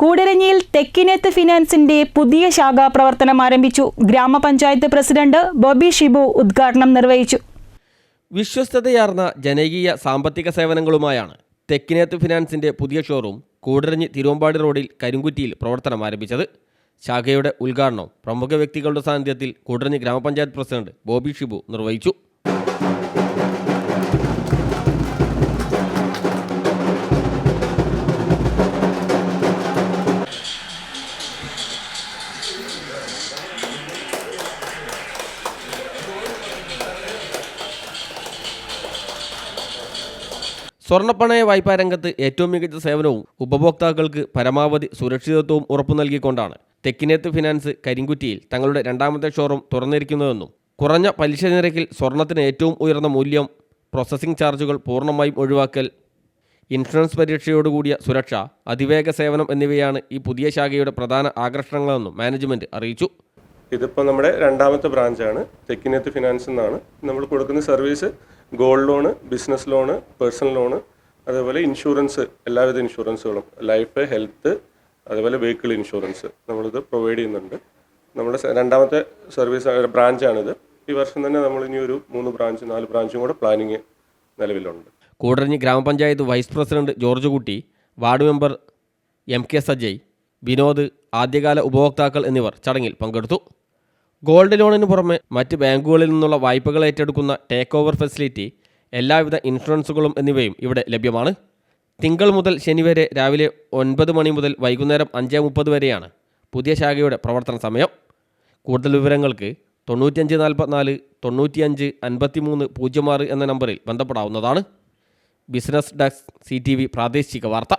കൂടരഞ്ഞിയിൽ തെക്കിനേത്ത് ഫിനാൻസിന്റെ പുതിയ ശാഖ പ്രവർത്തനം ആരംഭിച്ചു. ഗ്രാമപഞ്ചായത്ത് പ്രസിഡന്റ് ബോബി ഷിബു ഉദ്ഘാടനം നിർവഹിച്ചു. വിശ്വസ്തതയാർന്ന ജനകീയ സാമ്പത്തിക സേവനങ്ങളുമായാണ് തെക്കിനേത്ത് ഫിനാൻസിന്റെ പുതിയ ഷോറൂം കൂടരഞ്ഞി തിരുവമ്പാടി റോഡിൽ കരിങ്കുറ്റിയിൽ പ്രവർത്തനം ആരംഭിച്ചത്. ശാഖയുടെ ഉദ്ഘാടനം പ്രമുഖ വ്യക്തികളുടെ സാന്നിധ്യത്തിൽ കൂടരഞ്ഞി ഗ്രാമപഞ്ചായത്ത് പ്രസിഡന്റ് ബോബി ഷിബു നിർവഹിച്ചു. സ്വർണ്ണപ്പണയ വായ്പാ രംഗത്ത് ഏറ്റവും മികച്ച സേവനവും ഉപഭോക്താക്കൾക്ക് പരമാവധി സുരക്ഷിതത്വവും ഉറപ്പു നൽകിക്കൊണ്ടാണ് തെക്കിനേത്ത് ഫിനാൻസ് കരിങ്കുറ്റിയിൽ തങ്ങളുടെ രണ്ടാമത്തെ ഷോറൂം തുറന്നിരിക്കുന്നതെന്നും കുറഞ്ഞ പലിശ നിരക്കിൽ സ്വർണത്തിന് ഏറ്റവും ഉയർന്ന മൂല്യം, പ്രോസസ്സിംഗ് ചാർജുകൾ പൂർണ്ണമായും ഒഴിവാക്കൽ, ഇൻഷുറൻസ് പരീക്ഷയോടുകൂടിയ സുരക്ഷ, അതിവേഗ സേവനം എന്നിവയാണ് ഈ പുതിയ ശാഖയുടെ പ്രധാന ആകർഷണങ്ങളെന്നും മാനേജ്മെന്റ് അറിയിച്ചു. ഇതിപ്പോൾ നമ്മുടെ രണ്ടാമത്തെ ബ്രാഞ്ചാണ്. തെക്കിനേത്ത് ഫിനാൻസ് എന്നാണ് നമ്മൾ കൊടുക്കുന്ന service. Gold loan, business loan, personal loan, അതേപോലെ ഇൻഷുറൻസ്, എല്ലാവിധ ഇൻഷുറൻസുകളും, ലൈഫ്, ഹെൽത്ത്, അതേപോലെ വെഹിക്കിൾ ഇൻഷുറൻസ് നമ്മളിത് പ്രൊവൈഡ് ചെയ്യുന്നുണ്ട്. നമ്മുടെ രണ്ടാമത്തെ സർവീസ് ബ്രാഞ്ചാണിത്. ഈ വർഷം തന്നെ നമ്മൾ ഇനി ഒരു 4 ബ്രാഞ്ചും കൂടെ പ്ലാനിങ് നിലവിലുണ്ട്. കൂടരഞ്ഞി ഗ്രാമപഞ്ചായത്ത് വൈസ് പ്രസിഡന്റ് ജോർജ് കുട്ടി, ward member MK Sajay, Vinod, ആദ്യകാല ഉപഭോക്താക്കൾ എന്നിവർ ചടങ്ങിൽ പങ്കെടുത്തു. ഗോൾഡ് ലോണിന് പുറമെ മറ്റ് ബാങ്കുകളിൽ നിന്നുള്ള വായ്പകൾ ഏറ്റെടുക്കുന്ന ടേക്ക് ഓവർ ഫെസിലിറ്റി, എല്ലാവിധ ഇൻഷുറൻസുകളും എന്നിവയും ഇവിടെ ലഭ്യമാണ്. തിങ്കൾ മുതൽ ശനി വരെ രാവിലെ 9 മണി മുതൽ വൈകുന്നേരം 5:30 വരെയാണ് പുതിയ ശാഖയുടെ പ്രവർത്തന സമയം. കൂടുതൽ വിവരങ്ങൾക്ക് 9544 95 53 06 എന്ന നമ്പറിൽ ബന്ധപ്പെടാവുന്നതാണ്. ബിസിനസ് ഡെസ്ക് CTV പ്രാദേശിക വാർത്ത.